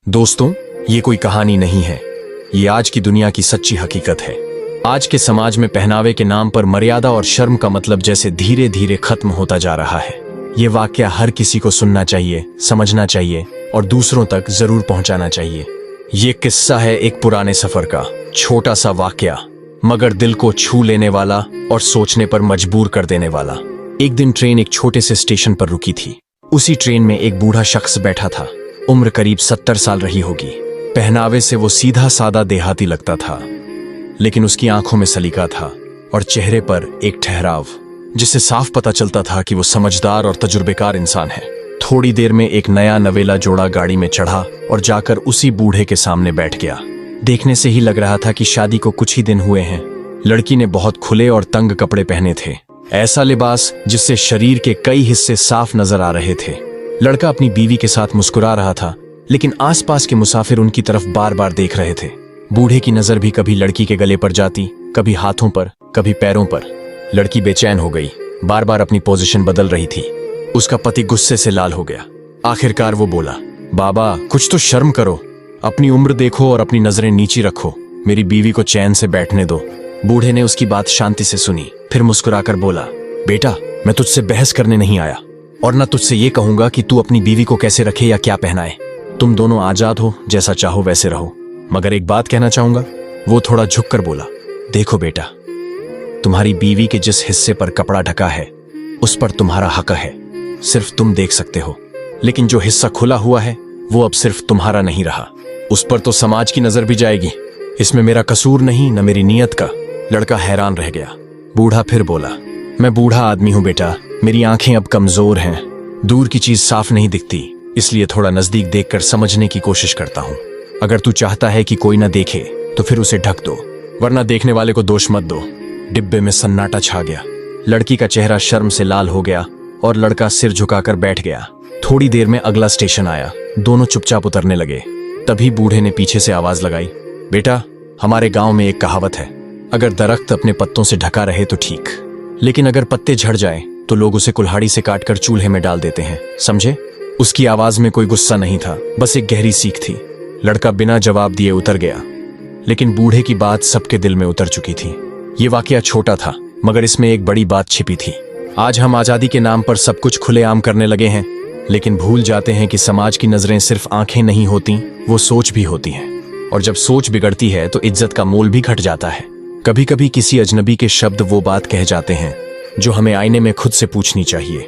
दोस्तों, ये कोई कहानी नहीं है, ये आज की दुनिया की सच्ची हकीकत है। आज के समाज में पहनावे के नाम पर मर्यादा और शर्म का मतलब जैसे धीरे धीरे खत्म होता जा रहा है। ये वाकया हर किसी को सुनना चाहिए, समझना चाहिए और दूसरों तक जरूर पहुंचाना चाहिए। ये किस्सा है एक पुराने सफर का, छोटा सा वाकया मगर दिल को छू लेने वाला और सोचने पर मजबूर कर देने वाला। एक दिन ट्रेन एक छोटे से स्टेशन पर रुकी थी। उसी ट्रेन में एक बूढ़ा शख्स बैठा था। उम्र करीब 70 साल रही होगी। पहनावे से वो सीधा सादा देहाती लगता था, लेकिन उसकी आंखों में सलीका था और चेहरे पर एक ठहराव जिससे साफ पता चलता था कि वो समझदार और तजुर्बेकार इंसान है। थोड़ी देर में एक नया नवेला जोड़ा गाड़ी में चढ़ा और जाकर उसी बूढ़े के सामने बैठ गया। देखने से ही लग रहा था कि शादी को कुछ ही दिन हुए हैं। लड़की ने बहुत खुले और तंग कपड़े पहने थे, ऐसा लिबास जिससे शरीर के कई हिस्से साफ नजर आ रहे थे। लड़का अपनी बीवी के साथ मुस्कुरा रहा था, लेकिन आसपास के मुसाफिर उनकी तरफ बार बार देख रहे थे। बूढ़े की नजर भी कभी लड़की के गले पर जाती, कभी हाथों पर, कभी पैरों पर। लड़की बेचैन हो गई, बार बार अपनी पोजीशन बदल रही थी। उसका पति गुस्से से लाल हो गया। आखिरकार वो बोला, बाबा कुछ तो शर्म करो, अपनी उम्र देखो और अपनी नजरें नीची रखो, मेरी बीवी को चैन से बैठने दो। बूढ़े ने उसकी बात शांति से सुनी, फिर मुस्कुराकर बोला, बेटा मैं तुझसे बहस करने नहीं आया और न तुझसे ये कहूंगा कि तू अपनी बीवी को कैसे रखे या क्या पहनाए। तुम दोनों आजाद हो, जैसा चाहो वैसे रहो, मगर एक बात कहना चाहूंगा। वो थोड़ा झुककर बोला, देखो बेटा, तुम्हारी बीवी के जिस हिस्से पर कपड़ा ढका है उस पर तुम्हारा हक है, सिर्फ तुम देख सकते हो। लेकिन जो हिस्सा खुला हुआ है वो अब सिर्फ तुम्हारा नहीं रहा, उस पर तो समाज की नजर भी जाएगी। इसमें मेरा कसूर नहीं, न मेरी नीयत का। लड़का हैरान रह गया। बूढ़ा फिर बोला, मैं बूढ़ा आदमी हूं बेटा, मेरी आंखें अब कमजोर हैं, दूर की चीज साफ नहीं दिखती, इसलिए थोड़ा नजदीक देखकर समझने की कोशिश करता हूं। अगर तू चाहता है कि कोई ना देखे तो फिर उसे ढक दो, वरना देखने वाले को दोष मत दो। डिब्बे में सन्नाटा छा गया। लड़की का चेहरा शर्म से लाल हो गया और लड़का सिर झुकाकर बैठ गया। थोड़ी देर में अगला स्टेशन आया। दोनों चुपचाप उतरने लगे। तभी बूढ़े ने पीछे से आवाज लगाई, बेटा हमारे गांव में एक कहावत है, अगर दरख्त अपने पत्तों से ढका रहे तो ठीक, लेकिन अगर पत्ते झड़ जाए तो लोग उसे कुल्हाड़ी से काटकर चूल्हे में डाल देते हैं, समझे? उसकी आवाज में कोई गुस्सा नहीं था, बस एक गहरी सीख थी। लड़का बिना जवाब दिए उतर गया, लेकिन बूढ़े की बात सबके दिल में उतर चुकी थी। ये वाकया छोटा था, मगर इसमें एक बड़ी बात छिपी थी। आज हम आजादी के नाम पर सब कुछ खुलेआम करने लगे हैं, लेकिन भूल जाते हैं कि समाज की नजरें सिर्फ आंखें नहीं होती, वो सोच भी होती हैं। और जब सोच बिगड़ती है तो इज्जत का मोल भी घट जाता है। कभी कभी किसी अजनबी के शब्द वो बात कह जाते हैं जो हमें आईने में खुद से पूछनी चाहिए।